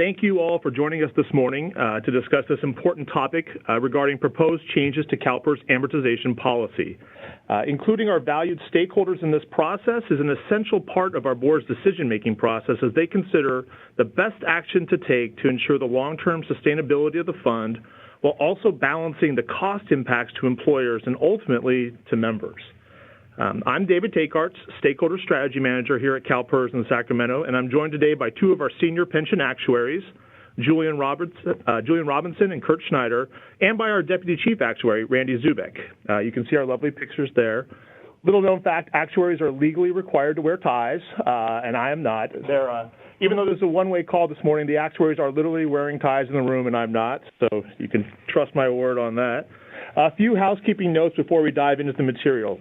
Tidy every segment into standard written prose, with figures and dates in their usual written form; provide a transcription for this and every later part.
Thank you all for joining us this morning to discuss this important topic regarding proposed changes to CalPERS amortization policy. Including our valued stakeholders in this process is an essential part of our board's decision-making process as they consider the best action to take to ensure the long-term sustainability of the fund while also balancing the cost impacts to employers and ultimately to members. I'm David Takearts, Stakeholder Strategy Manager here at CalPERS in Sacramento, and I'm joined today by two of our senior pension actuaries, Julian Robinson and Kurt Schneider, and by our Deputy Chief Actuary, Randy Zubek. You can see our lovely pictures there. Little known fact, actuaries are legally required to wear ties, and I am not. Even though there's a one-way call this morning, the actuaries are literally wearing ties in the room, and I'm not, so you can trust my word on that. A few housekeeping notes before we dive into the material.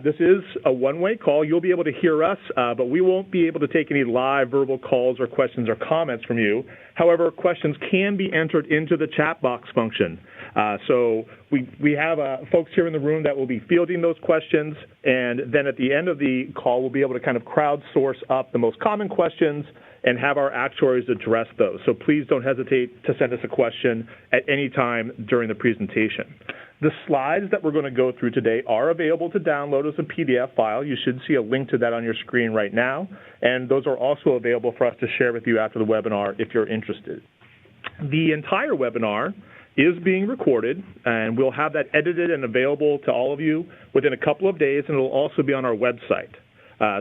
This is a one-way call. You'll be able to hear us, but we won't be able to take any live verbal calls or questions or comments from you. However, questions can be entered into the chat box function. So we have folks here in the room that will be fielding those questions, and then at the end of the call, we'll be able to kind of crowdsource up the most common questions and have our actuaries address those. So please don't hesitate to send us a question at any time during the presentation. The slides that we're going to go through today are available to download as a PDF file. You should see a link to that on your screen right now, and those are also available for us to share with you after the webinar if you're interested. The entire webinar is being recorded, and we'll have that edited and available to all of you within a couple of days, and it'll also be on our website.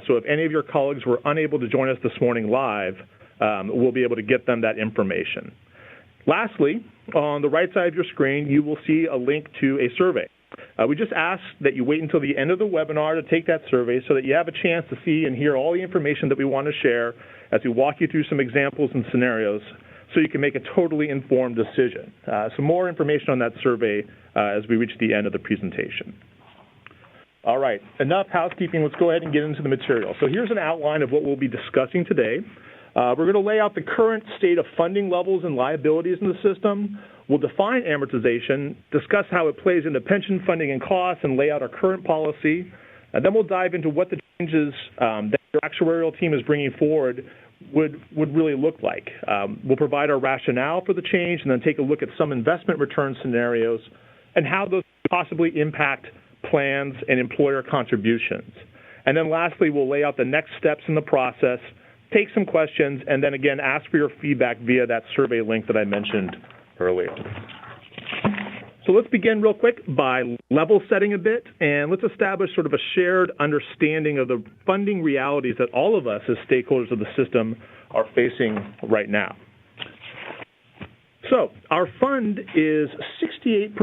So if any of your colleagues were unable to join us this morning live, we'll be able to get them that information. Lastly, on the right side of your screen, you will see a link to a survey. We just ask that you wait until the end of the webinar to take that survey so that you have a chance to see and hear all the information that we want to share as we walk you through some examples and scenarios so you can make a totally informed decision. Some more information on that survey as we reach the end of the presentation. All right, enough housekeeping. Let's go ahead and get into the material. So here's an outline of what we'll be discussing today. We're going to lay out the current state of funding levels and liabilities in the system. We'll define amortization, discuss how it plays into pension funding and costs, and lay out our current policy. And then we'll dive into what the changes that your actuarial team is bringing forward would really look like. We'll provide our rationale for the change and then take a look at some investment return scenarios and how those possibly impact plans and employer contributions. And then lastly, we'll lay out the next steps in the process, take some questions, and then again ask for your feedback via that survey link that I mentioned earlier. So let's begin real quick by level setting a bit, and let's establish sort of a shared understanding of the funding realities that all of us as stakeholders of the system are facing right now. So our fund is 68%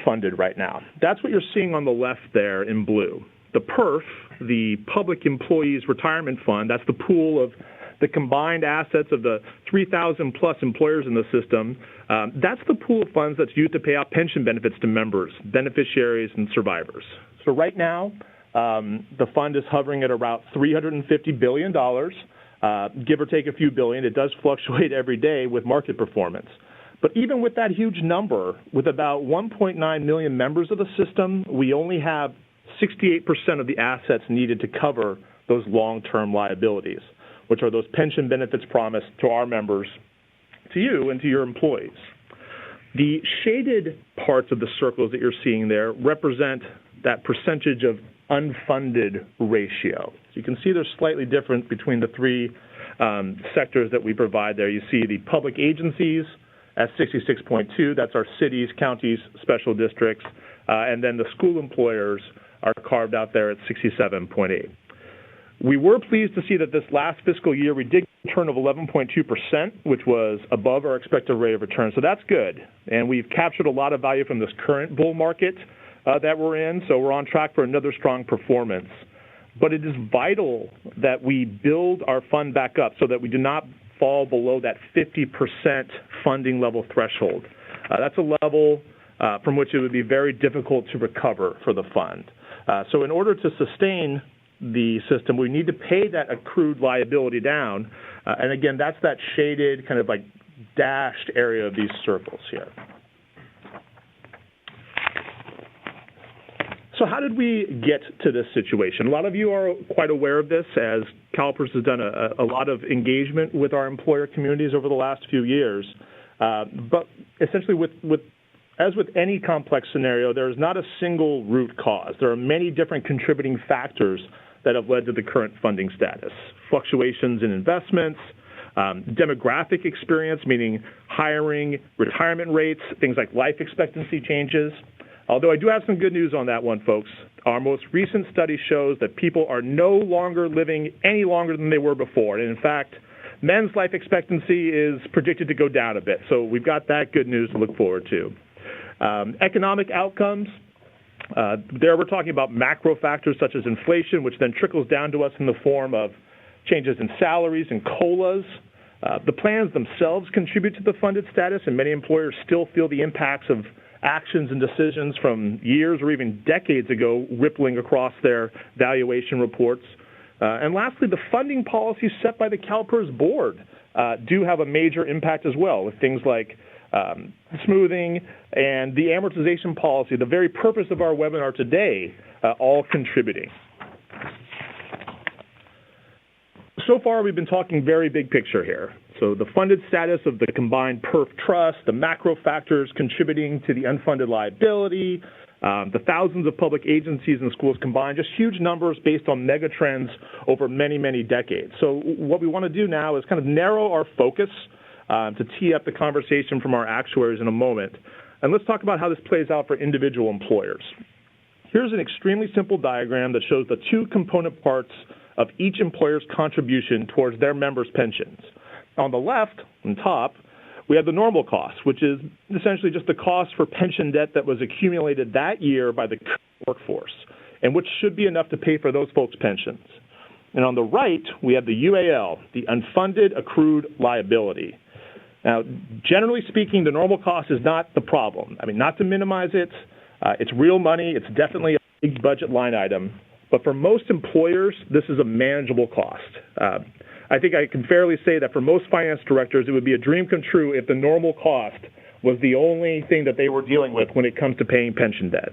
funded right now. That's what you're seeing on the left there in blue. The PERF, the Public Employees Retirement Fund, that's the pool of the combined assets of the 3,000 plus employers in the system. That's the pool of funds that's used to pay out pension benefits to members, beneficiaries, and survivors. So right now, the fund is hovering at about $350 billion, give or take a few billion. It does fluctuate every day with market performance. But even with that huge number, with about 1.9 million members of the system, we only have 68% of the assets needed to cover those long-term liabilities, which are those pension benefits promised to our members, to you, and to your employees. The shaded parts of the circles that you're seeing there represent that percentage of unfunded ratio. So you can see there's slightly different between the three sectors that we provide there. You see the public agencies at 66.2, that's our cities, counties, special districts, and then the school employers are carved out there at 67.8. We were pleased to see that this last fiscal year we did a return of 11.2%, which was above our expected rate of return. So that's good. And we've captured a lot of value from this current bull market that we're in, so we're on track for another strong performance. But it is vital that we build our fund back up so that we do not fall below that 50% funding level threshold. That's a level from which it would be very difficult to recover for the fund. So in order to sustain the system, we need to pay that accrued liability down. And again, that's that shaded kind of like dashed area of these circles here. So So how did we get to this situation? A lot of you are quite aware of this, as CalPERS has done a lot of engagement with our employer communities over the last few years. But essentially, as with any complex scenario, there is not a single root cause. There are many different contributing factors that have led to the current funding status. Fluctuations in investments, demographic experience, meaning hiring, retirement rates, things like life expectancy changes. Although I do have some good news on that one, folks. Our most recent study shows that people are no longer living any longer than they were before. And in fact, men's life expectancy is predicted to go down a bit. So we've got that good news to look forward to. Economic outcomes. There we're talking about macro factors such as inflation, which then trickles down to us in the form of changes in salaries and COLAs. The plans themselves contribute to the funded status, and many employers still feel the impacts of actions and decisions from years or even decades ago rippling across their valuation reports. And lastly, the funding policies set by the CalPERS board do have a major impact as well, with things like smoothing and the amortization policy, the very purpose of our webinar today, all contributing. So far, we've been talking very big picture here. So the funded status of the combined PERF trust, the macro factors contributing to the unfunded liability, the thousands of public agencies and schools combined, just huge numbers based on mega trends over many, many decades. So what we want to do now is kind of narrow our focus to tee up the conversation from our actuaries in a moment. And let's talk about how this plays out for individual employers. Here's an extremely simple diagram that shows the two component parts of each employer's contribution towards their members' pensions. On the left, on top, we have the normal cost, which is essentially just the cost for pension debt that was accumulated that year by the workforce, and which should be enough to pay for those folks' pensions. And on the right, we have the UAL, the unfunded accrued liability. Now, generally speaking, the normal cost is not the problem. I mean, not to minimize it, it's real money. It's definitely a big budget line item. But for most employers, this is a manageable cost. I think I can fairly say that for most finance directors, it would be a dream come true if the normal cost was the only thing that they were dealing with when it comes to paying pension debt.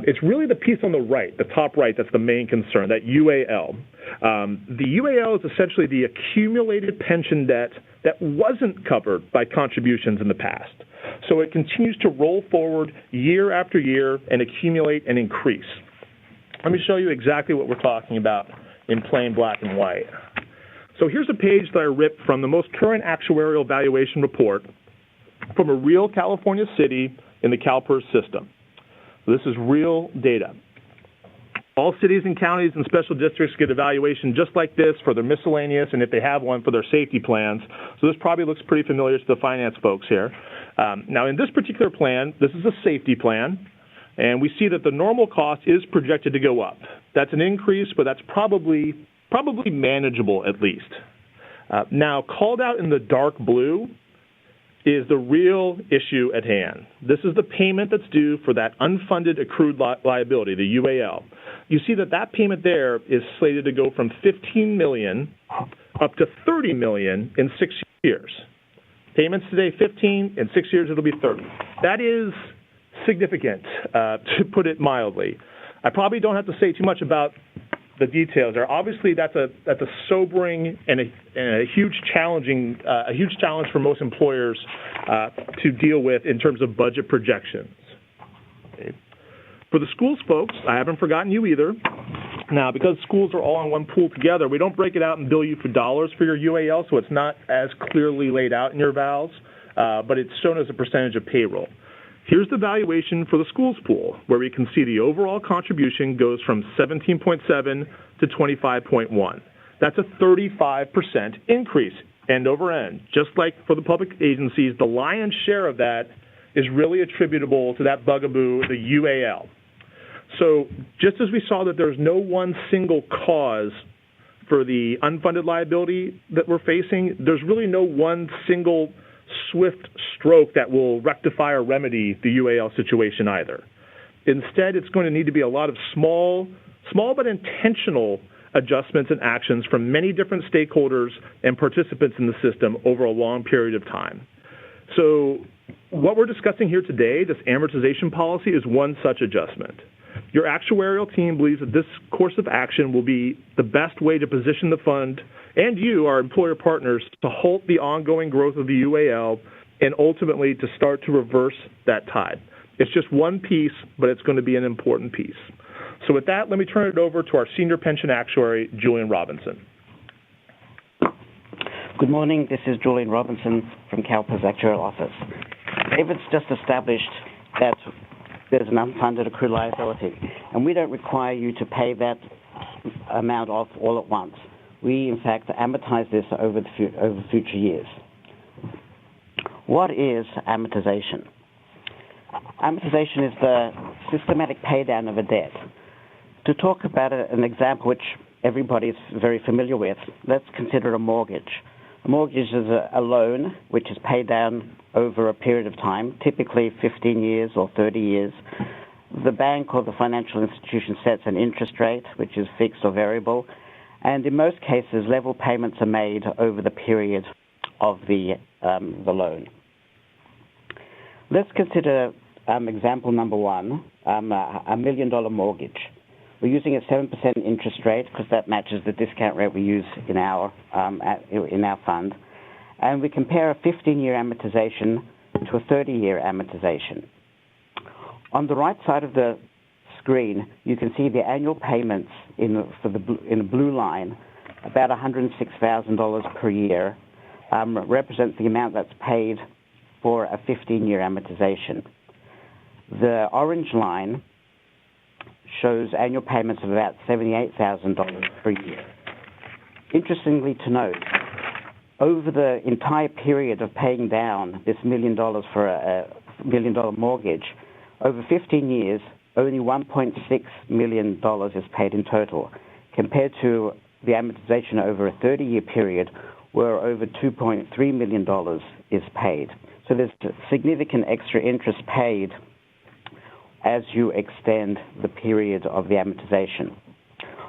It's really the piece on the right, the top right, that's the main concern, that UAL. The UAL is essentially the accumulated pension debt that wasn't covered by contributions in the past. So it continues to roll forward year after year and accumulate and increase. Let me show you exactly what we're talking about in plain black and white. So here's a page that I ripped from the most current actuarial valuation report from a real California city in the CalPERS system. This is real data. All cities and counties and special districts get a valuation just like this for their miscellaneous, and if they have one, for their safety plans. So this probably looks pretty familiar to the finance folks here. Now, in this particular plan, this is a safety plan, and we see that the normal cost is projected to go up. That's an increase, but that's probably manageable at least. Now, called out in the dark blue is the real issue at hand. This is the payment that's due for that unfunded accrued liability, the UAL. You see that payment there is slated to go from $15 million up to $30 million in 6 years. Payments today, 15. In 6 years, it'll be 30. That is significant, to put it mildly. I probably don't have to say too much about the details there. Obviously, that's a sobering and a huge challenge for most employers to deal with in terms of budget projections. Okay. For the schools folks, I haven't forgotten you either. Now, because schools are all in one pool together, we don't break it out and bill you for dollars for your UAL, so it's not as clearly laid out in your vals, but it's shown as a percentage of payroll. Here's the valuation for the schools pool, where we can see the overall contribution goes from 17.7 to 25.1. That's a 35% increase, end over end. Just like for the public agencies, the lion's share of that is really attributable to that bugaboo, the UAL. So just as we saw that there's no one single cause for the unfunded liability that we're facing, there's really no one single swift stroke that will rectify or remedy the UAL situation either. Instead, it's going to need to be a lot of small but intentional adjustments and actions from many different stakeholders and participants in the system over a long period of time. So what we're discussing here today, this amortization policy, is one such adjustment. Your actuarial team believes that this course of action will be the best way to position the fund and you, our employer partners, to halt the ongoing growth of the UAL and ultimately to start to reverse that tide. It's just one piece, but it's going to be an important piece. So with that, let me turn it over to our Senior Pension Actuary, Julian Robinson. Good morning. This is Julian Robinson from CalPERS Actuarial Office. David's just established that there's an unfunded accrued liability, and we don't require you to pay that amount off all at once. We, in fact, amortize this over future years. What is amortization? Amortization is the systematic paydown of a debt. To talk about an example which everybody is very familiar with, let's consider a mortgage. A mortgage is a loan which is paid down over a period of time, typically 15 years or 30 years. The bank or the financial institution sets an interest rate, which is fixed or variable, and in most cases, level payments are made over the period of the loan. Let's consider example number one, a $1 million mortgage. We're using a 7% interest rate because that matches the discount rate we use in our fund. And we compare a 15-year amortization to a 30-year amortization. On the right side of the screen, you can see the annual payments in the blue line, about $106,000 per year, represents the amount that's paid for a 15-year amortization. The orange line shows annual payments of about $78,000 per year. Interestingly to note, over the entire period of paying down this $1 million for a $1 million mortgage, over 15 years, only $1.6 million is paid in total, compared to the amortization over a 30-year period where over $2.3 million is paid. So there's significant extra interest paid as you extend the period of the amortization.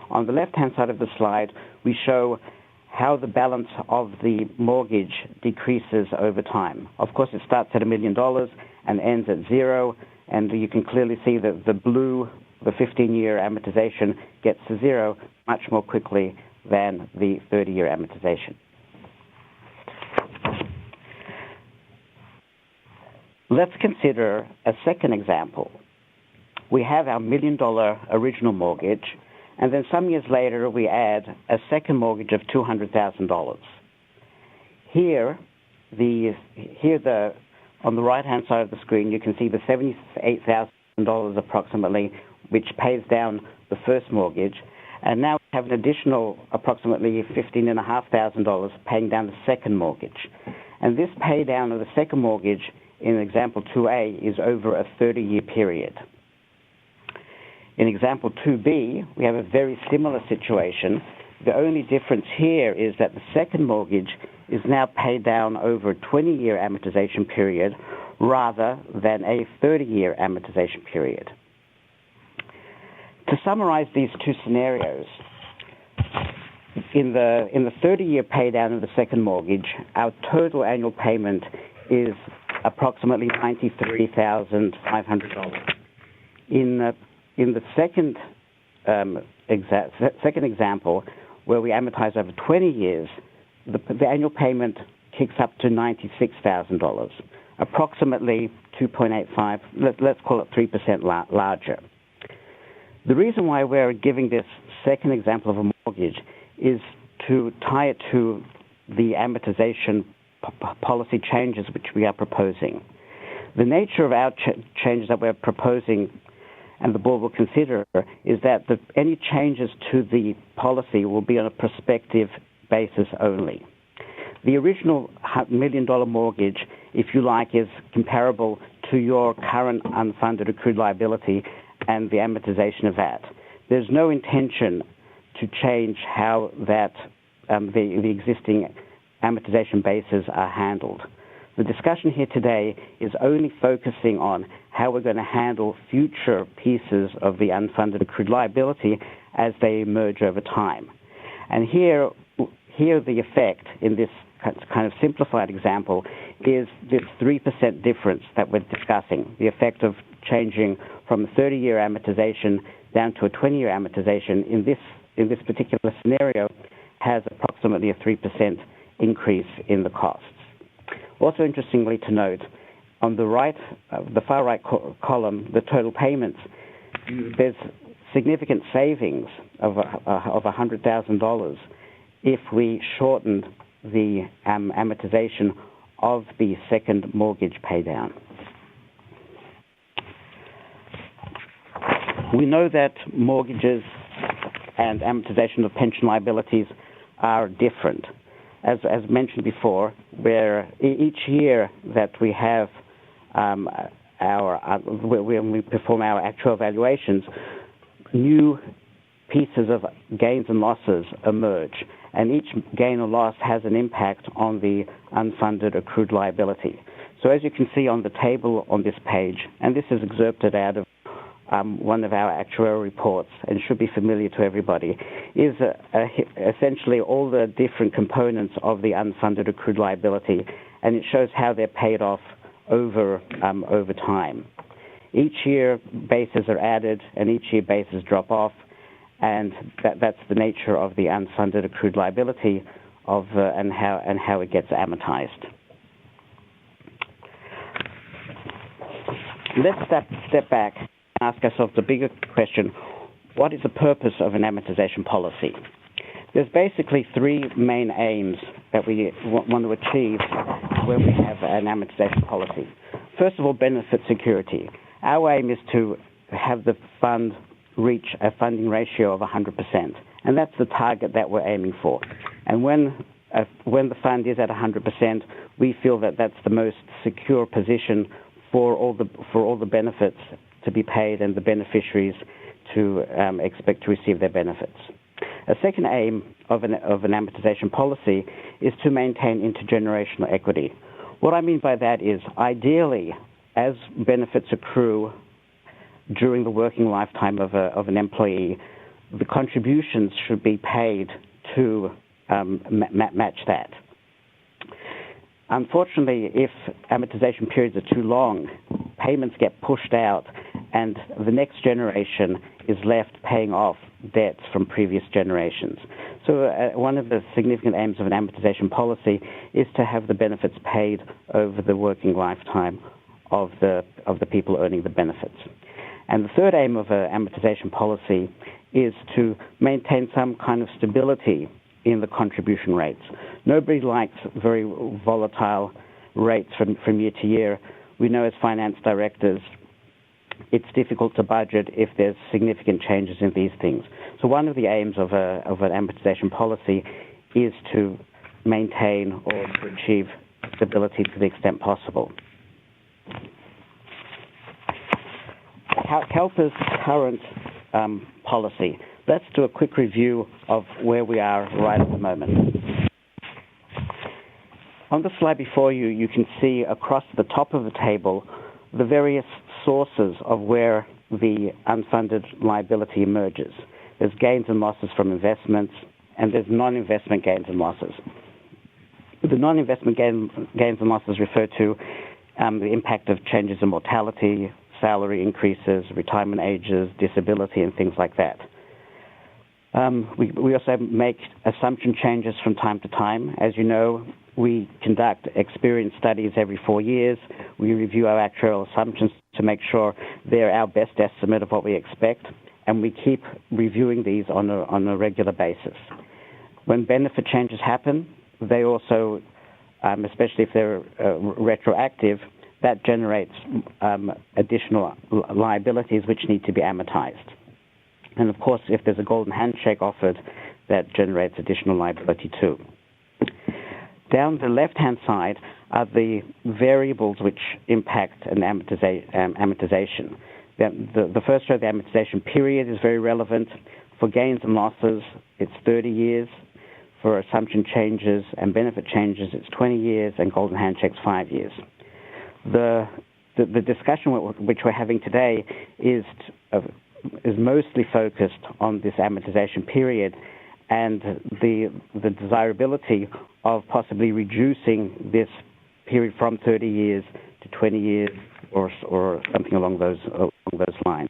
On the left-hand side of the slide, we show how the balance of the mortgage decreases over time. Of course, it starts at $1 million and ends at zero, and you can clearly see that the blue, the 15-year amortization, gets to zero much more quickly than the 30-year amortization. Let's consider a second example. We have our $1 million original mortgage, and then some years later we add a second mortgage of $200,000. Here, on the right-hand side of the screen, you can see the $78,000 approximately, which pays down the first mortgage, and now we have an additional approximately $15,500 paying down the second mortgage. And this pay down of the second mortgage in example 2A is over a 30-year period. In example 2B, we have a very similar situation. The only difference here is that the second mortgage is now paid down over a 20-year amortization period rather than a 30-year amortization period. To summarize these two scenarios, in the 30-year pay down of the second mortgage, our total annual payment is approximately $93,500. In the second example, where we amortize over 20 years, the annual payment kicks up to $96,000, approximately 2.85, let's call it 3% larger. The reason why we're giving this second example of a mortgage is to tie it to the amortization policy changes which we are proposing. The nature of our changes that we're proposing and the board will consider is that any changes to the policy will be on a prospective basis only. The original $1 million mortgage, if you like, is comparable to your current unfunded accrued liability and the amortization of that. There's no intention to change how that the existing amortization bases are handled. The discussion here today is only focusing on how we're going to handle future pieces of the unfunded accrued liability as they emerge over time. And here the effect in this kind of simplified example is this 3% difference that we're discussing, the effect of changing from a 30-year amortization down to a 20-year amortization in this particular scenario has approximately a 3% increase in the costs. Also interestingly to note, on the right, the far right column, the total payments, there's significant savings of $100,000 if we shortened the amortization of the second mortgage paydown. We know that mortgages and amortization of pension liabilities are different. As mentioned before, where each year that we have when we perform our actual valuations, new pieces of gains and losses emerge, and each gain or loss has an impact on the unfunded accrued liability. So as you can see on the table on this page, and this is excerpted out of one of our actuarial reports and should be familiar to everybody, is essentially all the different components of the unfunded accrued liability, and it shows how they're paid off over time. Each year bases are added and each year bases drop off, and that's the nature of the unfunded accrued liability and how it gets amortized. Let's step back and ask ourselves the bigger question: what is the purpose of an amortization policy? There's basically three main aims that we want to achieve when we have an amortization policy. First of all, benefit security. Our aim is to have the fund reach a funding ratio of 100%, and that's the target that we're aiming for. And when the fund is at 100%, we feel that that's the most secure position for all the benefits to be paid and the beneficiaries to expect to receive their benefits. A second aim of an amortization policy is to maintain intergenerational equity. What I mean by that is, ideally, as benefits accrue during the working lifetime of an employee, the contributions should be paid to match that. Unfortunately, if amortization periods are too long, payments get pushed out, and the next generation is left paying off debts from previous generations. So one of the significant aims of an amortization policy is to have the benefits paid over the working lifetime of the people earning the benefits. And the third aim of an amortization policy is to maintain some kind of stability in the contribution rates. Nobody likes very volatile rates from year to year. We know as finance directors it's difficult to budget if there's significant changes in these things. So one of the aims of an amortization policy is to maintain or to achieve stability to the extent possible. CalPERS' current policy. Let's do a quick review of where we are right at the moment. On the slide before you, you can see across the top of the table the various sources of where the unfunded liability emerges. There's gains and losses from investments, and there's non-investment gains and losses. The non-investment gains and losses refer to the impact of changes in mortality, salary increases, retirement ages, disability, and things like that. We also make assumption changes from time to time. As you know, we conduct experience studies every 4 years. We review our actuarial assumptions to make sure they're our best estimate of what we expect, and we keep reviewing these on a regular basis. When benefit changes happen, they also, especially if they're retroactive, that generates additional liabilities which need to be amortized. And of course, if there's a golden handshake offered, that generates additional liability too. Down the left-hand side are the variables which impact an amortization. The first row, the amortization period, is very relevant. For gains and losses, it's 30 years. For assumption changes and benefit changes, it's 20 years, and golden handshakes, 5 years. The discussion which we're having today is mostly focused on this amortization period and the desirability of possibly reducing this period from 30 years to 20 years, or something along those lines.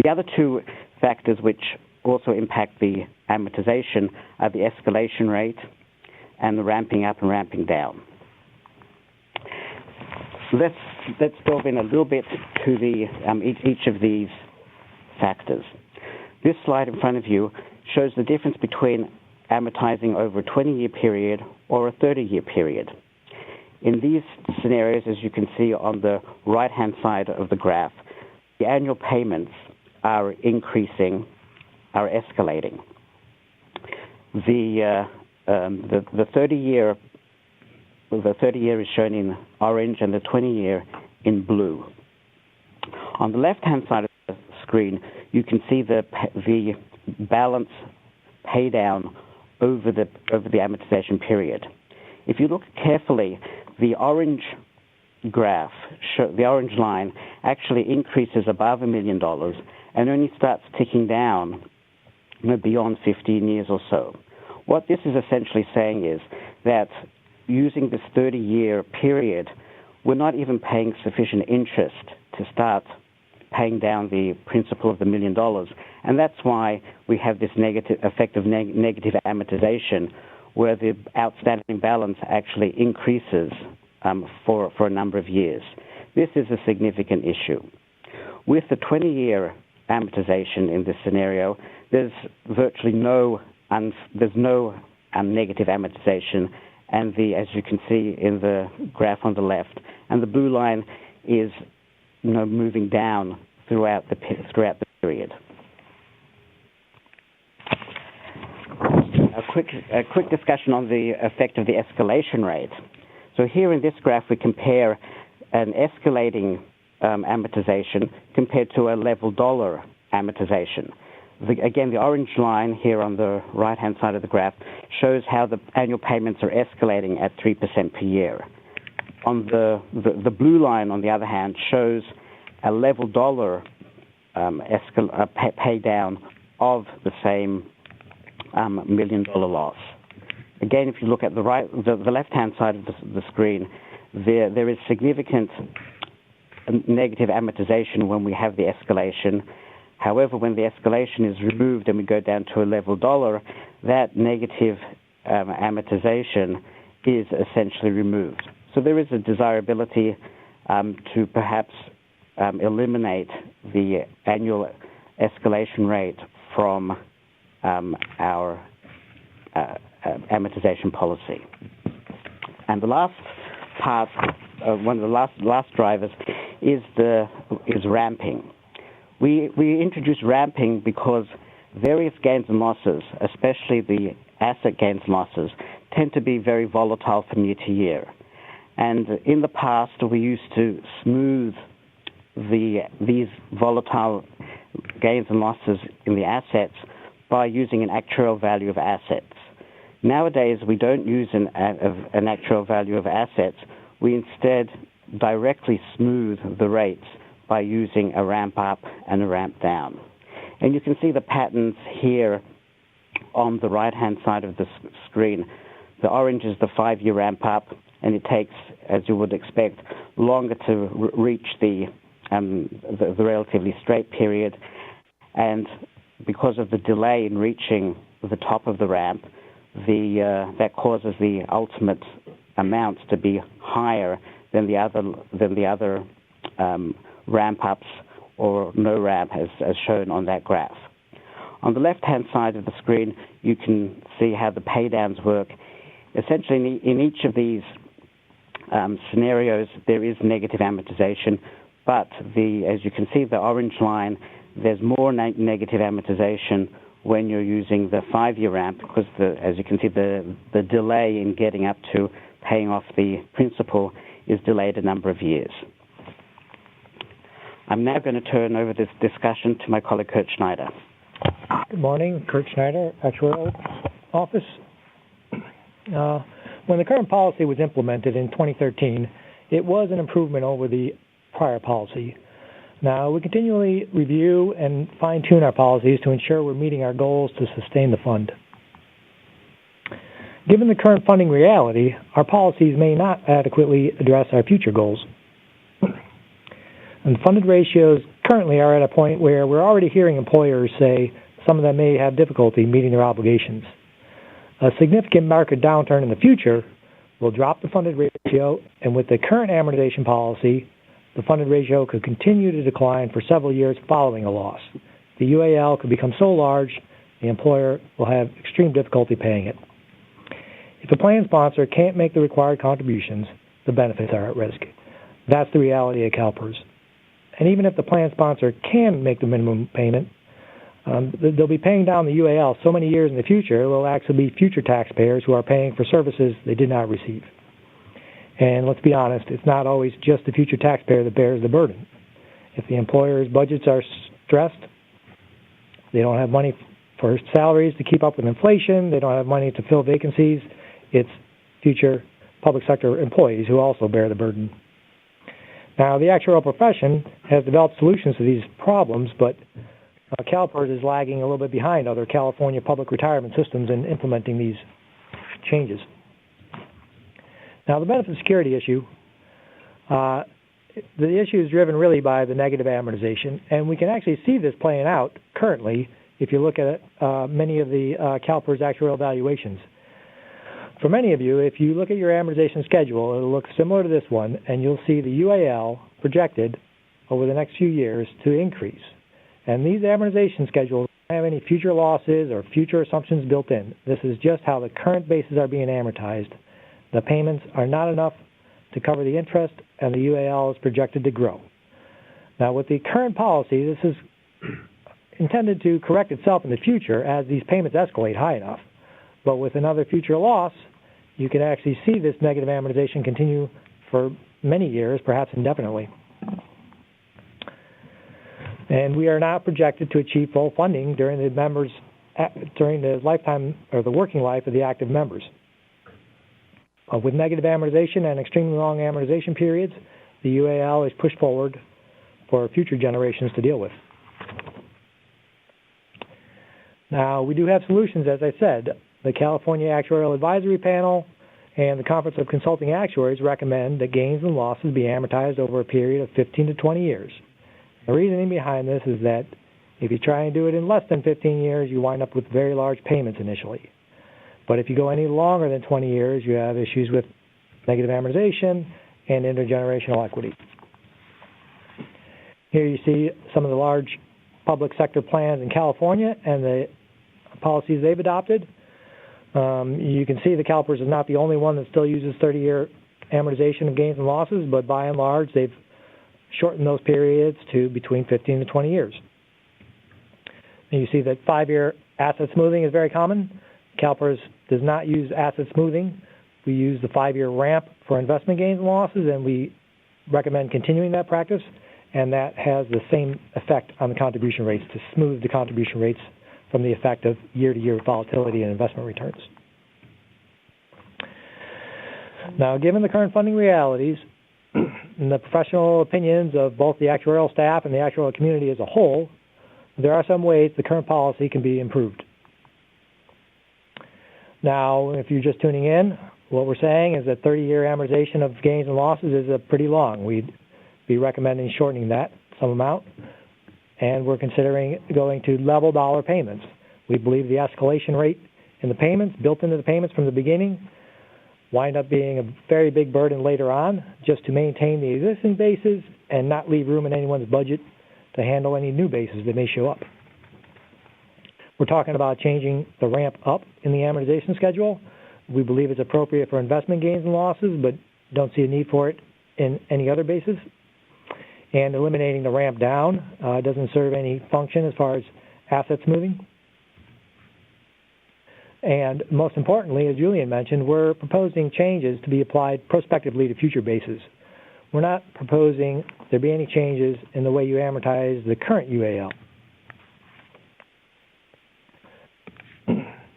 The other two factors which also impact the amortization are the escalation rate and the ramping up and ramping down. Let's delve in a little bit to each of these factors. This slide in front of you shows the difference between amortizing over a 20-year period or a 30-year period. In these scenarios, as you can see on the right-hand side of the graph, the annual payments are increasing, are escalating. The 30-year is shown in orange and the 20-year in blue. On the left-hand side of the screen, you can see the balance pay down over the amortization period. If you look carefully, the orange graph, the orange line, actually increases above $1 million and only starts ticking down beyond 15 years or so. What this is essentially saying is that using this 30-year period, we're not even paying sufficient interest to start paying down the principal of the $1 million. And that's why we have this effect of negative amortization, where the outstanding balance actually increases for a number of years. This is a significant issue. With the 20-year amortization in this scenario, there's virtually no negative amortization, and as you can see in the graph on the left, and the blue line is moving down throughout the period. A quick discussion on the effect of the escalation rate. So here in this graph, we compare an escalating amortization compared to a level dollar amortization. Again, the orange line here on the right-hand side of the graph shows how the annual payments are escalating at 3% per year. On the blue line, on the other hand, shows a level dollar pay down of the same $1 million loss. Again, if you look at the left-hand side of the screen, there is significant negative amortization when we have the escalation. However, when the escalation is removed and we go down to a level dollar, that negative amortization is essentially removed. So there is a desirability to perhaps eliminate the annual escalation rate from our amortization policy. And the last part, one of the last drivers, is ramping. We introduced ramping because various gains and losses, especially the asset gains and losses, tend to be very volatile from year to year. And in the past, we used to smooth these volatile gains and losses in the assets by using an actuarial value of assets. Nowadays, we don't use an actuarial value of assets. We instead directly smooth the rates by using a ramp up and a ramp down. And you can see the patterns here on the right-hand side of the screen. The orange is the 5-year ramp up, and it takes, as you would expect, longer to reach the relatively straight period. And because of the delay in reaching the top of the ramp, that causes the ultimate amounts to be higher than the other ramp ups or no ramp as shown on that graph. On the left-hand side of the screen, you can see how the pay downs work. Essentially, in each of these scenarios, there is negative amortization, but as you can see, the orange line, there's more negative amortization when you're using the 5-year ramp because, as you can see, the delay in getting up to paying off the principal is delayed a number of years. I'm now going to turn over this discussion to my colleague, Kurt Schneider. Good morning, Kurt Schneider, Actuarial Office. When the current policy was implemented in 2013, it was an improvement over the prior policy. Now, we continually review and fine-tune our policies to ensure we're meeting our goals to sustain the fund. Given the current funding reality, our policies may not adequately address our future goals. And funded ratios currently are at a point where we're already hearing employers say some of them may have difficulty meeting their obligations. A significant market downturn in the future will drop the funded ratio, and with the current amortization policy, the funded ratio could continue to decline for several years following a loss. The UAL could become so large, the employer will have extreme difficulty paying it. If a plan sponsor can't make the required contributions, the benefits are at risk. That's the reality of CalPERS. And even if the plan sponsor can make the minimum payment, they'll be paying down the UAL so many years in the future, it will actually be future taxpayers who are paying for services they did not receive. And let's be honest, it's not always just the future taxpayer that bears the burden. If the employer's budgets are stressed, they don't have money for salaries to keep up with inflation, they don't have money to fill vacancies, it's future public sector employees who also bear the burden. Now, the actuarial profession has developed solutions to these problems, but CalPERS is lagging a little bit behind other California public retirement systems in implementing these changes. Now, the benefit security issue, the issue is driven really by the negative amortization, and we can actually see this playing out currently if you look at many of the CalPERS actuarial evaluations. For many of you, if you look at your amortization schedule, it'll look similar to this one, and you'll see the UAL projected over the next few years to increase. And these amortization schedules don't have any future losses or future assumptions built in. This is just how the current bases are being amortized. The payments are not enough to cover the interest, and the UAL is projected to grow. Now, with the current policy, this is intended to correct itself in the future as these payments escalate high enough. But with another future loss, you can actually see this negative amortization continue for many years, perhaps indefinitely. And we are now projected to achieve full funding during the lifetime or the working life of the active members. With negative amortization and extremely long amortization periods, the UAL is pushed forward for future generations to deal with. Now, we do have solutions, as I said. The California Actuarial Advisory Panel and the Conference of Consulting Actuaries recommend that gains and losses be amortized over a period of 15 to 20 years. The reasoning behind this is that if you try and do it in less than 15 years, you wind up with very large payments initially. But if you go any longer than 20 years, you have issues with negative amortization and intergenerational equity. Here you see some of the large public sector plans in California and the policies they've adopted. You can see the CalPERS is not the only one that still uses 30-year amortization of gains and losses, but by and large, they've shortened those periods to between 15 to 20 years. And you see that 5-year asset smoothing is very common. CalPERS does not use asset smoothing. We use the 5-year ramp for investment gains and losses, and we recommend continuing that practice, and that has the same effect on the contribution rates to smooth the contribution rates from the effect of year-to-year volatility in investment returns. Now, given the current funding realities and the professional opinions of both the actuarial staff and the actuarial community as a whole, there are some ways the current policy can be improved. Now, if you're just tuning in, what we're saying is that 30-year amortization of gains and losses is pretty long. We'd be recommending shortening that some amount, and we're considering going to level dollar payments. We believe the escalation rate in the payments, built into the payments from the beginning, wind up being a very big burden later on just to maintain the existing bases and not leave room in anyone's budget to handle any new bases that may show up. We're talking about changing the ramp up in the amortization schedule. We believe it's appropriate for investment gains and losses, but don't see a need for it in any other basis. And eliminating the ramp down doesn't serve any function as far as asset smoothing. And most importantly, as Julian mentioned, we're proposing changes to be applied prospectively to future bases. We're not proposing there be any changes in the way you amortize the current UAL.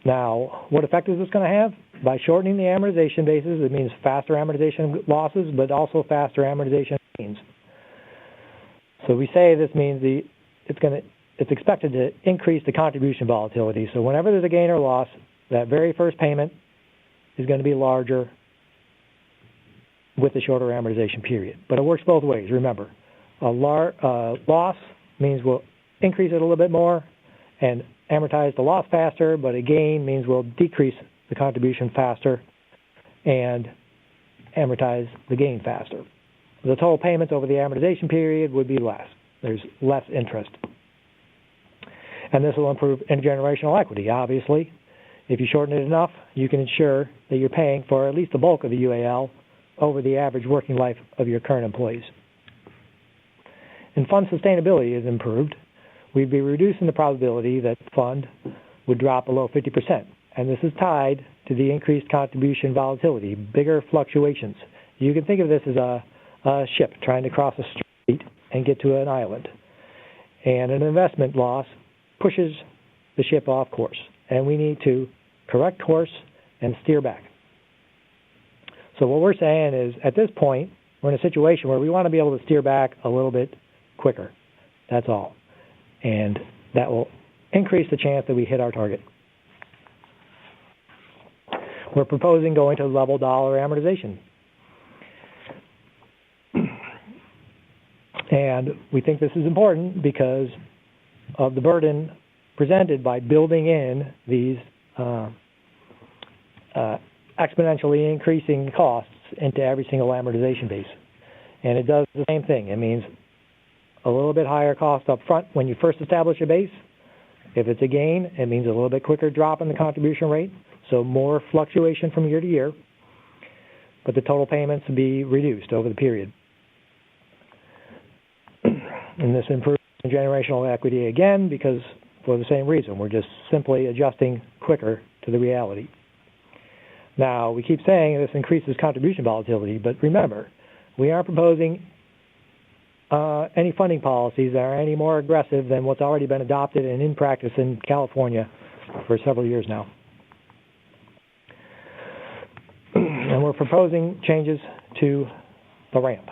Now, what effect is this going to have? By shortening the amortization bases, it means faster amortization losses, but also faster amortization gains. So we say this means it's expected to increase the contribution volatility. So whenever there's a gain or loss, that very first payment is going to be larger with the shorter amortization period. But it works both ways. Remember, loss means we'll increase it a little bit more and amortize the loss faster, but a gain means we'll decrease the contribution faster and amortize the gain faster. The total payments over the amortization period would be less. There's less interest. And this will improve intergenerational equity, obviously. If you shorten it enough, you can ensure that you're paying for at least the bulk of the UAL over the average working life of your current employees. And fund sustainability is improved. We'd be reducing the probability that the fund would drop below 50%. And this is tied to the increased contribution volatility, bigger fluctuations. You can think of this as a ship trying to cross a strait and get to an island. And an investment loss pushes the ship off course. And we need to correct course and steer back. So what we're saying is, at this point, we're in a situation where we want to be able to steer back a little bit quicker. That's all. And that will increase the chance that we hit our target. We're proposing going to level dollar amortization. And we think this is important because of the burden presented by building in these exponentially increasing costs into every single amortization base. And it does the same thing. It means a little bit higher cost up front when you first establish a base. If it's a gain, it means a little bit quicker drop in the contribution rate, so more fluctuation from year to year, but the total payments will be reduced over the period. And this improves generational equity again because for the same reason. We're just simply adjusting quicker to the reality. Now, we keep saying this increases contribution volatility, but remember, we aren't proposing any funding policies that are any more aggressive than what's already been adopted and in practice in California for several years now. And we're proposing changes to the ramp.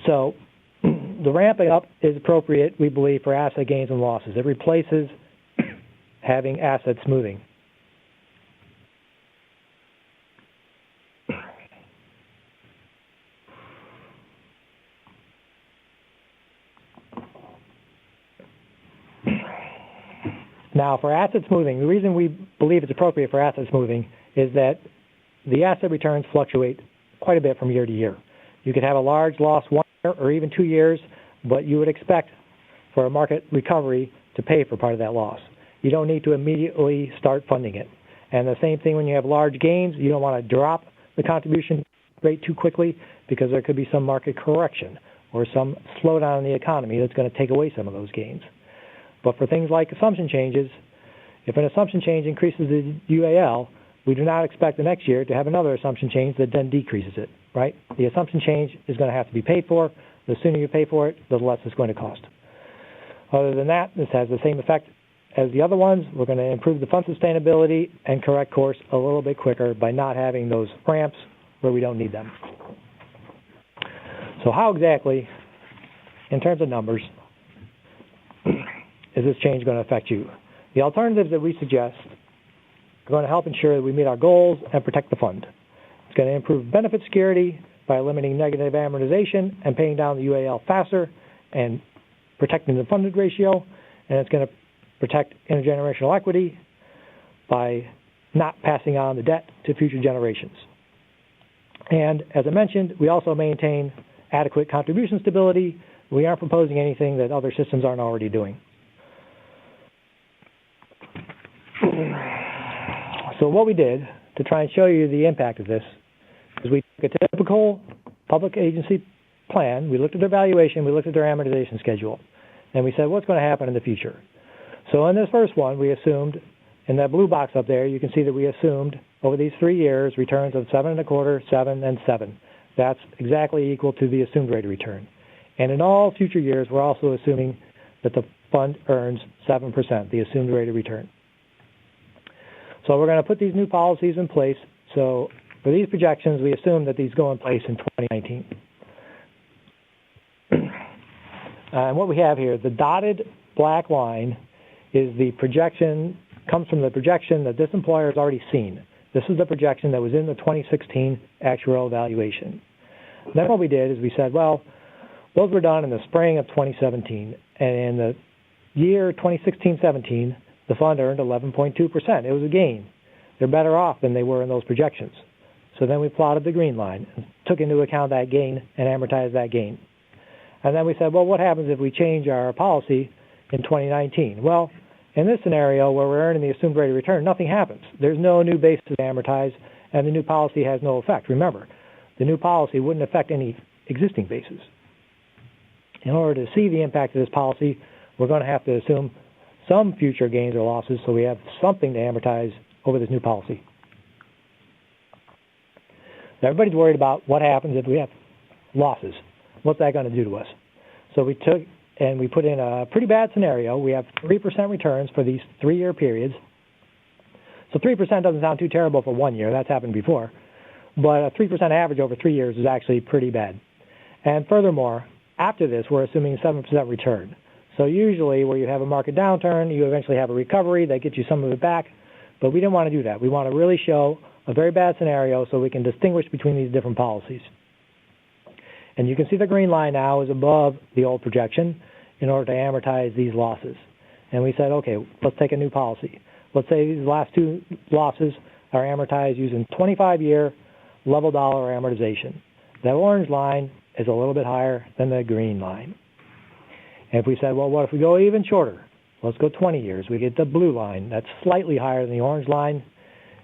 So the ramping up is appropriate, we believe, for asset gains and losses. It replaces having asset smoothing. Now, for asset smoothing, the reason we believe it's appropriate for asset smoothing is that the asset returns fluctuate quite a bit from year to year. You could have a large loss 1 year or even 2 years, but you would expect for a market recovery to pay for part of that loss. You don't need to immediately start funding it. And the same thing when you have large gains, you don't want to drop the contribution rate too quickly because there could be some market correction or some slowdown in the economy that's going to take away some of those gains. But for things like assumption changes, if an assumption change increases the UAL, we do not expect the next year to have another assumption change that then decreases it, right? The assumption change is going to have to be paid for. The sooner you pay for it, the less it's going to cost. Other than that, this has the same effect as the other ones. We're going to improve the fund sustainability and correct course a little bit quicker by not having those ramps where we don't need them. So how exactly, in terms of numbers, is this change going to affect you? The alternatives that we suggest are going to help ensure that we meet our goals and protect the fund. It's going to improve benefit security by eliminating negative amortization and paying down the UAL faster and protecting the funded ratio, and it's going to protect intergenerational equity by not passing on the debt to future generations. And as I mentioned, we also maintain adequate contribution stability. We aren't proposing anything that other systems aren't already doing. So what we did to try and show you the impact of this is we took a typical public agency plan, we looked at their valuation, we looked at their amortization schedule, and we said, what's going to happen in the future? So in this first one, we assumed, in that blue box up there, you can see that we assumed over these 3 years returns of 7.25%, 7, and 7. That's exactly equal to the assumed rate of return. And in all future years, we're also assuming that the fund earns 7%, the assumed rate of return. So we're going to put these new policies in place. So for these projections, we assume that these go in place in 2019. And what we have here, the dotted black line is the projection, comes from the projection that this employer has already seen. This is the projection that was in the 2016 actuarial evaluation. Then what we did is we said, well, those were done in the spring of 2017, and in the year 2016-17, the fund earned 11.2%. It was a gain. They're better off than they were in those projections. So then we plotted the green line, and took into account that gain and amortized that gain. And then we said, well, what happens if we change our policy in 2019? Well, in this scenario where we're earning the assumed rate of return, nothing happens. There's no new basis to amortize, and the new policy has no effect. Remember, the new policy wouldn't affect any existing basis. In order to see the impact of this policy, we're going to have to assume some future gains or losses so we have something to amortize over this new policy. Now, everybody's worried about what happens if we have losses. What's that going to do to us? So we took and we put in a pretty bad scenario. We have 3% returns for these 3-year periods. So 3% doesn't sound too terrible for 1 year. That's happened before. But a 3% average over 3 years is actually pretty bad. And furthermore, after this, we're assuming 7% return. So usually where you have a market downturn, you eventually have a recovery that gets you some of it back. But we didn't want to do that. We want to really show a very bad scenario so we can distinguish between these different policies. And you can see the green line now is above the old projection in order to amortize these losses. And we said, okay, let's take a new policy. Let's say these last 2 losses are amortized using 25-year level dollar amortization. That orange line is a little bit higher than the green line. And if we said, well, what if we go even shorter? Let's go 20 years. We get the blue line. That's slightly higher than the orange line.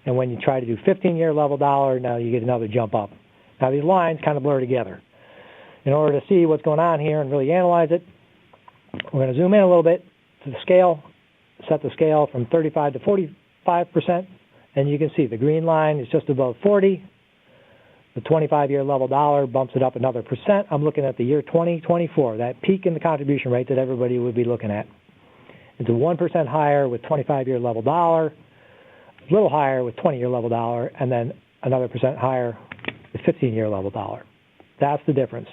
And when you try to do 15-year level dollar, now you get another jump up. Now these lines kind of blur together. In order to see what's going on here and really analyze it, we're going to zoom in a little bit to the scale, set the scale from 35 to 45%, and you can see the green line is just above 40. The 25-year level dollar bumps it up another percent. I'm looking at the year 2024, that peak in the contribution rate that everybody would be looking at. It's a 1% higher with 25-year level dollar, a little higher with 20-year level dollar, and then another percent higher with 15-year level dollar. That's the difference.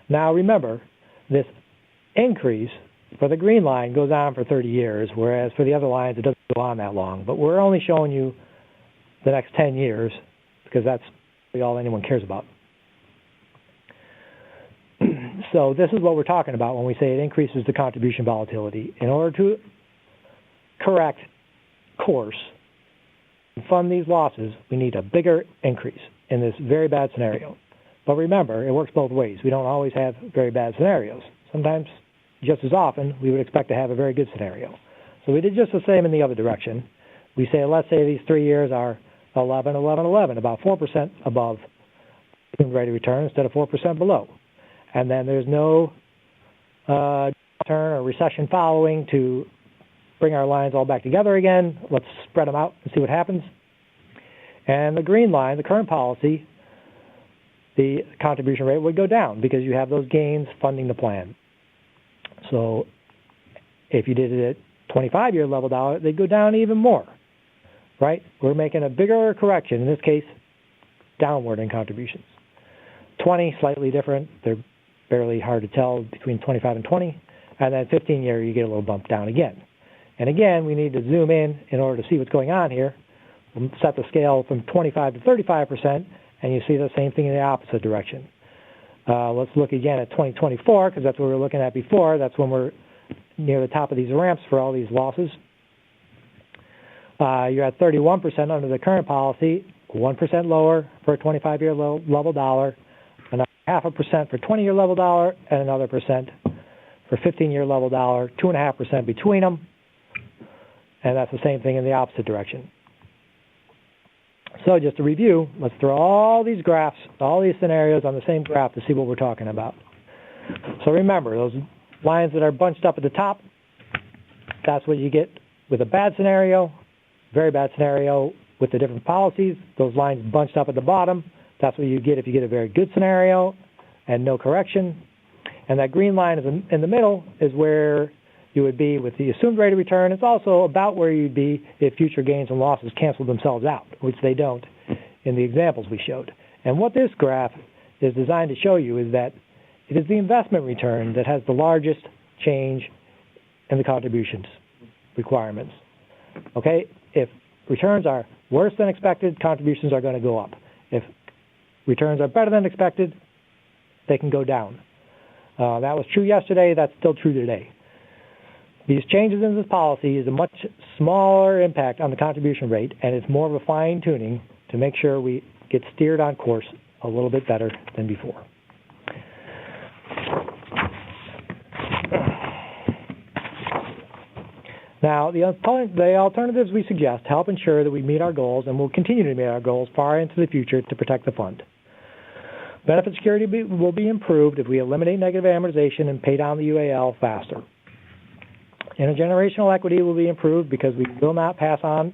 Now remember, this increase for the green line goes on for 30 years, whereas for the other lines it doesn't go on that long. But we're only showing you the next 10 years because that's really all anyone cares about. So this is what we're talking about when we say it increases the contribution volatility. In order to correct course and fund these losses, we need a bigger increase in this very bad scenario. But remember, it works both ways. We don't always have very bad scenarios. Sometimes, just as often, we would expect to have a very good scenario. So we did just the same in the other direction. We say, let's say these 3 years are 11, 11, 11, about 4% above assumed rate of return instead of 4% below. And then there's no turn or recession following to bring our lines all back together again. Let's spread them out and see what happens. And the green line, the current policy, the contribution rate would go down because you have those gains funding the plan. So if you did it at 25-year level dollar, they'd go down even more, right? We're making a bigger correction, in this case, downward in contributions. 20, slightly different. They're barely hard to tell between 25 and 20. And then 15-year, you get a little bump down again. And again, we need to zoom in order to see what's going on here. We'll set the scale from 25 to 35%, and you see the same thing in the opposite direction. Let's look again at 2024, because that's what we were looking at before. That's when we're near the top of these ramps for all these losses. You're at 31% under the current policy, 1% lower for a 25-year level dollar, another 0.5% for 20-year level dollar, and another percent for 15-year level dollar, 2.5% between them. And that's the same thing in the opposite direction. So just to review, let's throw all these graphs, all these scenarios on the same graph to see what we're talking about. So remember, those lines that are bunched up at the top, that's what you get with a bad scenario, very bad scenario with the different policies. Those lines bunched up at the bottom, that's what you get if you get a very good scenario and no correction. And that green line is in the middle is where you would be with the assumed rate of return. It's also about where you'd be if future gains and losses cancel themselves out, which they don't in the examples we showed. And what this graph is designed to show you is that it is the investment return that has the largest change in the contributions requirements. Okay, if returns are worse than expected, contributions are going to go up. If returns are better than expected, they can go down. That was true yesterday. That's still true today. These changes in this policy is a much smaller impact on the contribution rate, and it's more of a fine-tuning to make sure we get steered on course a little bit better than before. Now, the alternatives we suggest help ensure that we meet our goals and will continue to meet our goals far into the future to protect the fund. Benefit security will be improved if we eliminate negative amortization and pay down the UAL faster. Intergenerational equity will be improved because we will not pass on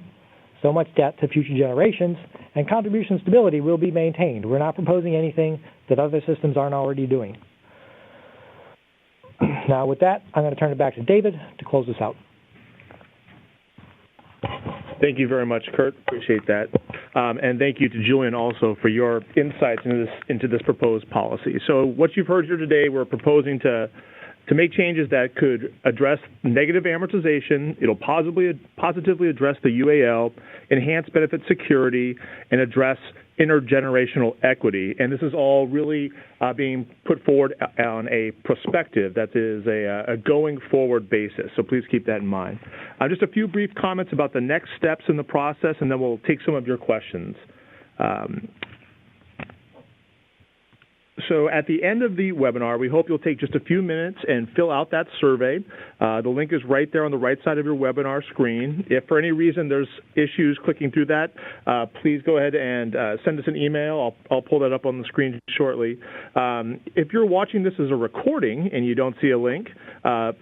so much debt to future generations, and contribution stability will be maintained. We're not proposing anything that other systems aren't already doing. Now, with that, I'm going to turn it back to David to close this out. Thank you very much, Kurt. Appreciate that. And thank you to Julian also for your insights into this proposed policy. So what you've heard here today, we're proposing to make changes that could address negative amortization. It'll positively address the UAL, enhance benefit security, and address intergenerational equity. And this is all really being put forward on a prospective, that is a going forward basis. So please keep that in mind. Just a few brief comments about the next steps in the process, and then we'll take some of your questions. So at the end of the webinar, we hope you'll take just a few minutes and fill out that survey. The link is right there on the right side of your webinar screen. If for any reason there's issues clicking through that, please go ahead and send us an email. I'll pull that up on the screen shortly. If you're watching this as a recording and you don't see a link,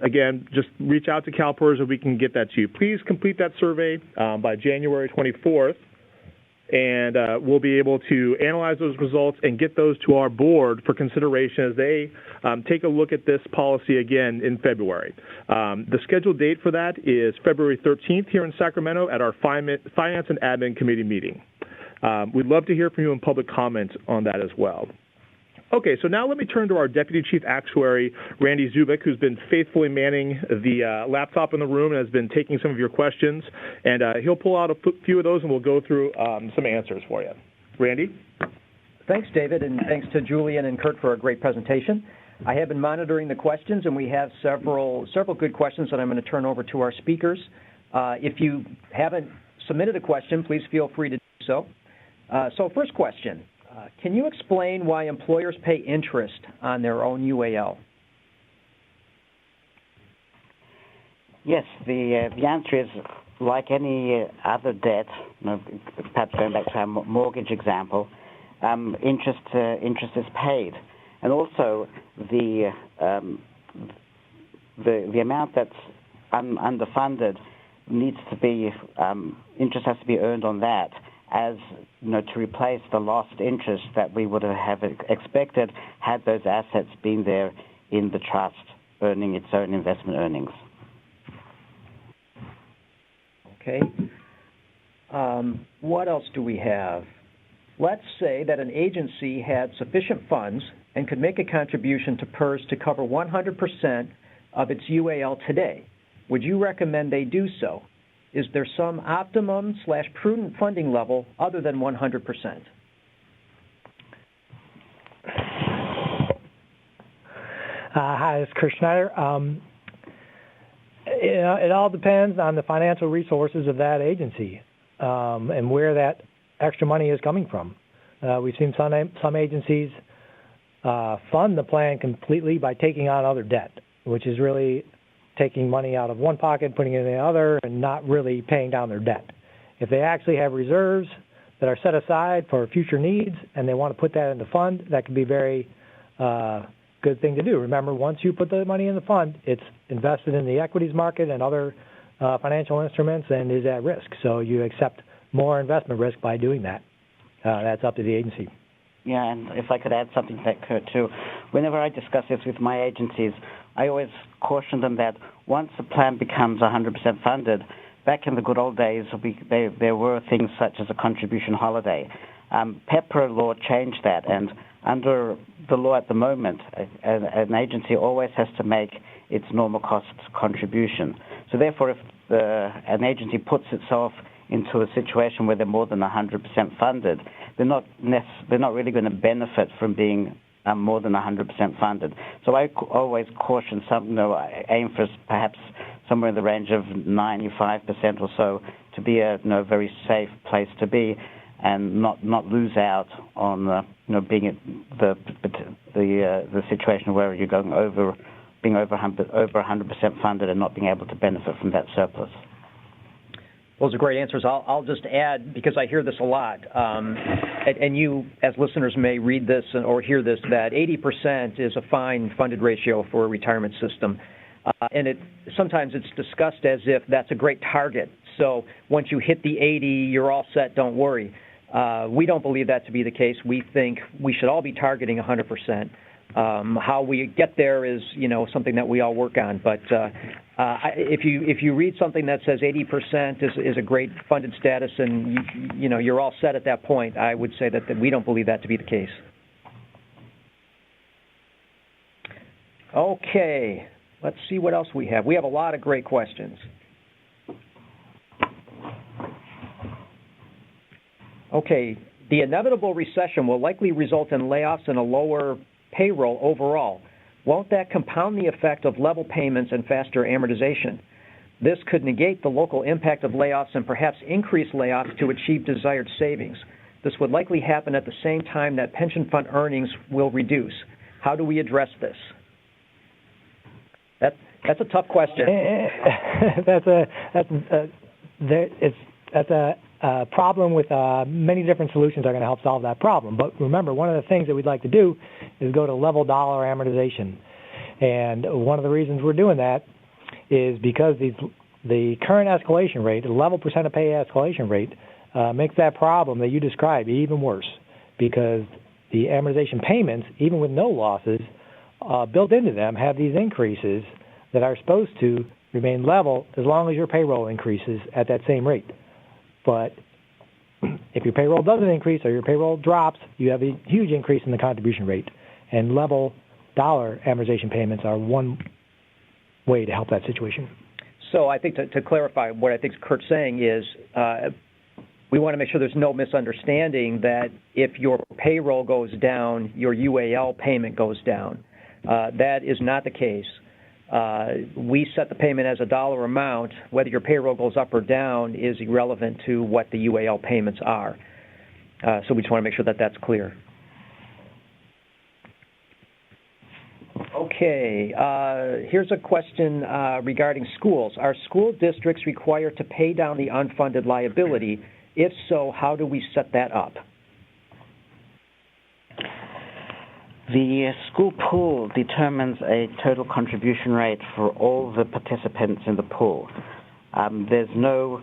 again, just reach out to CalPERS and we can get that to you. Please complete that survey by January 24th. And we'll be able to analyze those results and get those to our board for consideration as they take a look at this policy again in February. The scheduled date for that is February 13th here in Sacramento at our Finance and Admin Committee meeting. We'd love to hear from you in public comments on that as well. Okay, so now let me turn to our Deputy Chief Actuary, Randy Zubik, who's been faithfully manning the laptop in the room and has been taking some of your questions. And he'll pull out a few of those, and we'll go through some answers for you. Randy? Thanks, David, and thanks to Julian and Kurt for a great presentation. I have been monitoring the questions, and we have several good questions that I'm going to turn over to our speakers. If you haven't submitted a question, please feel free to do so. So first question. Can you explain why employers pay interest on their own UAL? Yes, the answer is like any other debt, perhaps going back to our mortgage example, interest is paid. And also the amount that's underfunded needs to be, interest has to be earned on that, as to replace the lost interest that we would have expected had those assets been there in the trust, earning its own investment earnings. Okay. What else do we have? Let's say that an agency had sufficient funds and could make a contribution to PERS to cover 100% of its UAL today. Would you recommend they do so? Is there some optimum/prudent funding level other than 100%? Hi, this is Chris Schneider. It all depends on the financial resources of that agency and where that extra money is coming from. We've seen some agencies fund the plan completely by taking on other debt, which is really taking money out of one pocket, putting it in the other, and not really paying down their debt. If they actually have reserves that are set aside for future needs and they want to put that in the fund, that could be a very good thing to do. Remember, once you put the money in the fund, it's invested in the equities market and other financial instruments and is at risk. So you accept more investment risk by doing that. That's up to the agency. Yeah, and if I could add something to that, Kurt, too. Whenever I discuss this with my agencies, I always caution them that once the plan becomes 100% funded, back in the good old days, there were things such as a contribution holiday. PEPRA law changed that, and under the law at the moment, an agency always has to make its normal cost contribution. So therefore, if an agency puts itself into a situation where they're more than 100% funded, they're not really going to benefit from being more than 100% funded. So I always caution I aim for perhaps somewhere in the range of 95% or so to be a very safe place to be, and not lose out on being the situation where you're being over 100% funded and not being able to benefit from that surplus. Those are great answers. I'll just add, because I hear this a lot, and you as listeners may read this or hear this, that 80% is a fine funded ratio for a retirement system. And sometimes it's discussed as if that's a great target. So once you hit the 80, you're all set, don't worry. We don't believe that to be the case. We think we should all be targeting 100%. How we get there is, something that we all work on. But if you read something that says 80% is a great funded status and you're all set at that point, I would say that we don't believe that to be the case. Okay, let's see what else we have. We have a lot of great questions. Okay, the inevitable recession will likely result in layoffs and a lower payroll overall. Won't that compound the effect of level payments and faster amortization? This could negate the local impact of layoffs and perhaps increase layoffs to achieve desired savings. This would likely happen at the same time that pension fund earnings will reduce. How do we address this? That's a tough question. That's a problem with many different solutions are going to help solve that problem. But remember, one of the things that we'd like to do is go to level dollar amortization. And one of the reasons we're doing that is because the current escalation rate, the level percent of pay escalation rate, makes that problem that you described even worse, because the amortization payments, even with no losses, built into them have these increases that are supposed to remain level as long as your payroll increases at that same rate. But if your payroll doesn't increase or your payroll drops, you have a huge increase in the contribution rate. And level dollar amortization payments are one way to help that situation. So I think to clarify, what I think Kurt's saying is we want to make sure there's no misunderstanding that if your payroll goes down, your UAL payment goes down. That is not the case. We set the payment as a dollar amount. Whether your payroll goes up or down is irrelevant to what the UAL payments are. So we just want to make sure that that's clear. Okay, here's a question regarding schools. Are school districts required to pay down the unfunded liability? If so, how do we set that up? The school pool determines a total contribution rate for all the participants in the pool. There's no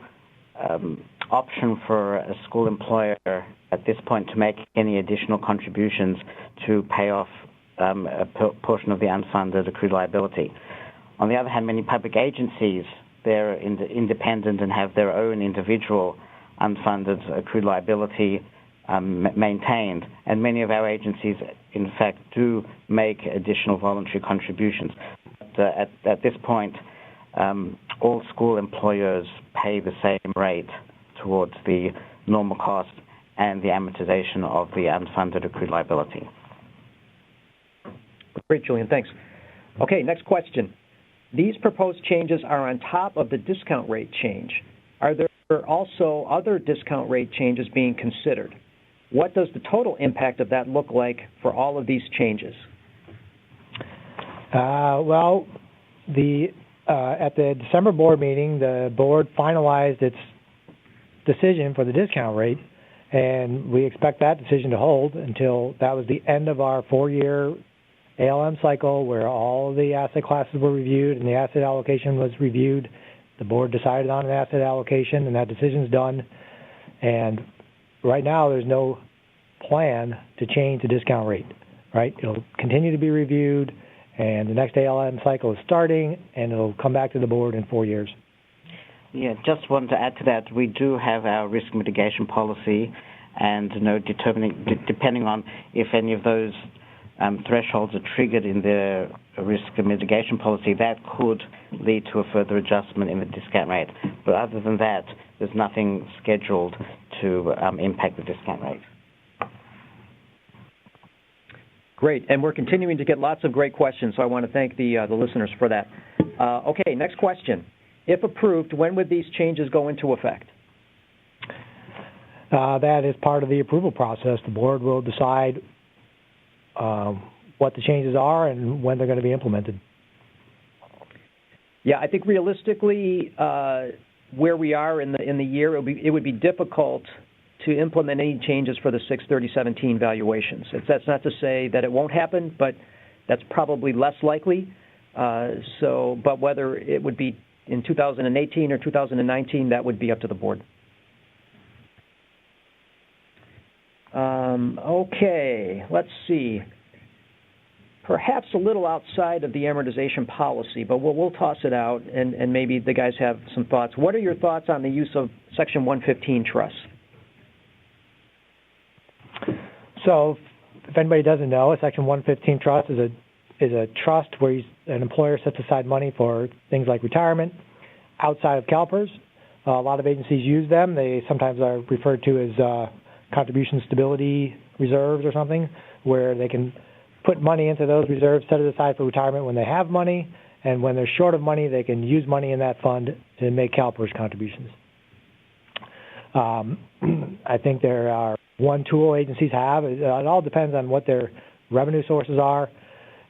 option for a school employer at this point to make any additional contributions to pay off a portion of the unfunded accrued liability. On the other hand, many public agencies, they're independent and have their own individual unfunded accrued liability maintained, and many of our agencies, in fact, do make additional voluntary contributions. But at this point, all school employers pay the same rate towards the normal cost and the amortization of the unfunded accrued liability. Great, Julian, thanks. Okay, next question. These proposed changes are on top of the discount rate change. Are there also other discount rate changes being considered? What does the total impact of that look like for all of these changes? Well, at the December board meeting, the board finalized its decision for the discount rate, and we expect that decision to hold until that was the end of our 4-year ALM cycle, where all of the asset classes were reviewed and the asset allocation was reviewed. The board decided on an asset allocation, and that decision's done. And right now, there's no plan to change the discount rate, right? It'll continue to be reviewed, and the next ALM cycle is starting, and it'll come back to the board in 4 years. Yeah, just wanted to add to that, we do have our risk mitigation policy, and depending on if any of those thresholds are triggered in the risk mitigation policy, that could lead to a further adjustment in the discount rate. But other than that, there's nothing scheduled to impact the discount rate. Great, and we're continuing to get lots of great questions, so I want to thank the listeners for that. Okay, next question. If approved, when would these changes go into effect? That is part of the approval process. The board will decide what the changes are and when they're going to be implemented. Yeah, I think realistically, where we are in the year, it would be difficult to implement any changes for the 6/30/17 valuations. That's not to say that it won't happen, but that's probably less likely. But whether it would be in 2018 or 2019, that would be up to the board. Okay, let's see. Perhaps a little outside of the amortization policy, but we'll toss it out, and maybe the guys have some thoughts. What are your thoughts on the use of Section 115 trusts? So, if anybody doesn't know, a Section 115 trust is a trust where an employer sets aside money for things like retirement outside of CalPERS. A lot of agencies use them. They sometimes are referred to as contribution stability reserves or something, where they can put money into those reserves, set it aside for retirement when they have money, and when they're short of money, they can use money in that fund to make CalPERS contributions. I think there are one tool agencies have. It all depends on what their revenue sources are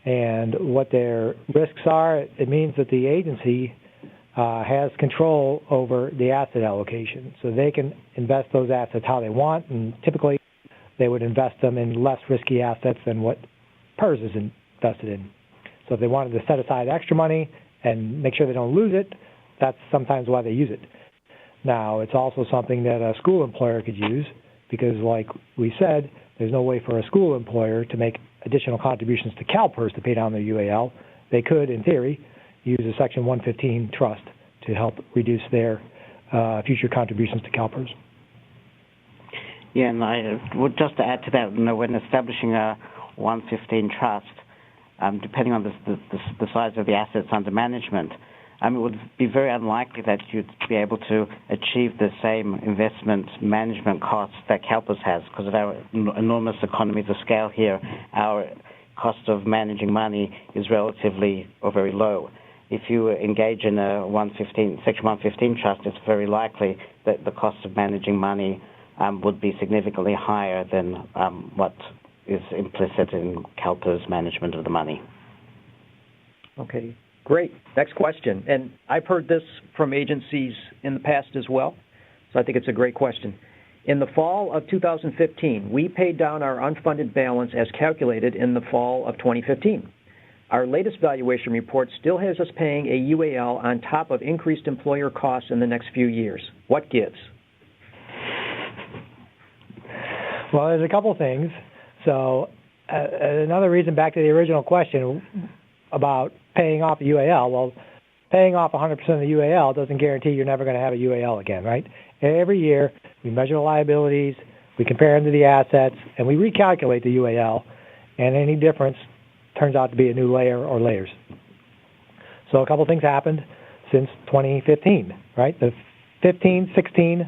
and what their risks are. It means that the agency has control over the asset allocation, so they can invest those assets how they want, and typically they would invest them in less risky assets than what PERS is invested in. So if they wanted to set aside extra money and make sure they don't lose it, that's sometimes why they use it. Now, it's also something that a school employer could use because, like we said, there's no way for a school employer to make additional contributions to CalPERS to pay down their UAL. They could, in theory, use a Section 115 trust to help reduce their future contributions to CalPERS. Yeah, and I would just add to that, when establishing a 115 trust, depending on the size of the assets under management, it would be very unlikely that you'd be able to achieve the same investment management costs that CalPERS has because of our enormous economies of scale here. Our cost of managing money is relatively or very low. If you engage in a Section 115 trust, it's very likely that the cost of managing money would be significantly higher than what is implicit in CalPERS management of the money. Okay, great. Next question. And I've heard this from agencies in the past as well, so I think it's a great question. In the fall of 2015, we paid down our unfunded balance as calculated in the fall of 2015. Our latest valuation report still has us paying a UAL on top of increased employer costs in the next few years. What gives? Well, there's a couple things. So another reason, back to the original question about paying off the UAL, well, paying off 100% of the UAL doesn't guarantee you're never going to have a UAL again, right? Every year, we measure the liabilities, we compare them to the assets, and we recalculate the UAL, and any difference turns out to be a new layer or layers. So a couple things happened since 2015, right? The 15-16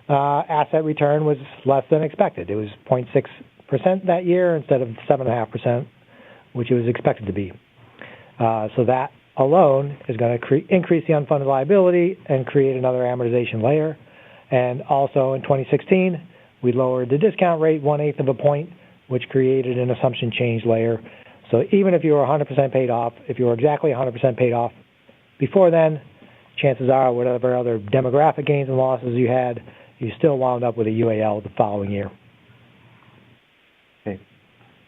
asset return was less than expected. It was 0.6% that year instead of 7.5%, which it was expected to be. So that alone is going to increase the unfunded liability and create another amortization layer. And also in 2016, we lowered the discount rate 1/8 of a point, which created an assumption change layer. So even if you were 100% paid off, if you were exactly 100% paid off before then, chances are whatever other demographic gains and losses you had, you still wound up with a UAL the following year. Okay,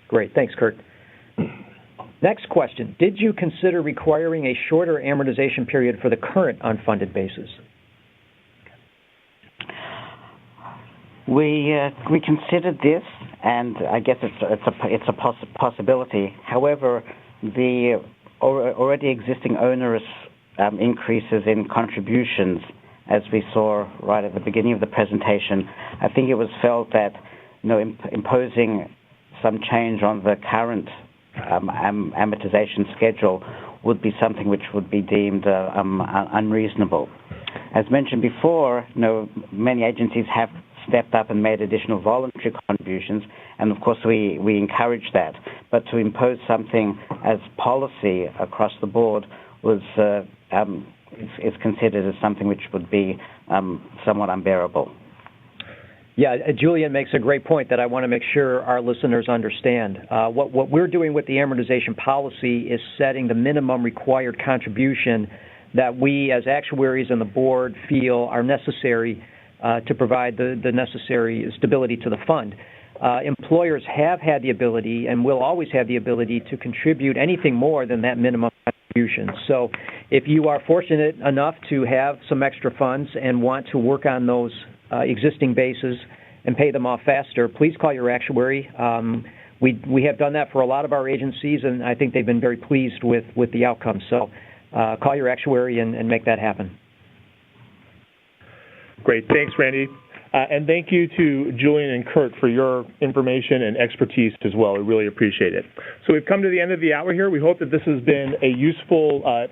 great. Thanks, Kurt. Next question. Did you consider requiring a shorter amortization period for the current unfunded basis? We considered this, and I guess it's a possibility. However, the already existing onerous increases in contributions, as we saw right at the beginning of the presentation, I think it was felt that imposing some change on the current amortization schedule would be something which would be deemed unreasonable. As mentioned before, many agencies have stepped up and made additional voluntary contributions, and of course we encourage that. But to impose something as policy across the board is considered as something which would be somewhat unbearable. Yeah, Julian makes a great point that I want to make sure our listeners understand. What we're doing with the amortization policy is setting the minimum required contribution that we as actuaries and the board feel are necessary to provide the necessary stability to the fund. Employers have had the ability and will always have the ability to contribute anything more than that minimum contribution. So if you are fortunate enough to have some extra funds and want to work on those existing bases and pay them off faster, please call your actuary. We have done that for a lot of our agencies, and I think they've been very pleased with the outcome. So call your actuary and make that happen. Great. Thanks, Randy. And thank you to Julian and Kurt for your information and expertise as well. We really appreciate it. So we've come to the end of the hour here. We hope that this has been a useful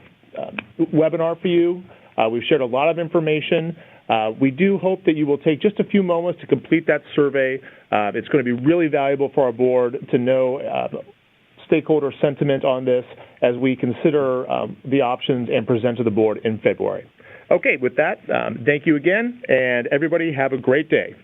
webinar for you. We've shared a lot of information. We do hope that you will take just a few moments to complete that survey. It's going to be really valuable for our board to know stakeholder sentiment on this as we consider the options and present to the board in February. Okay, with that, thank you again, and everybody have a great day.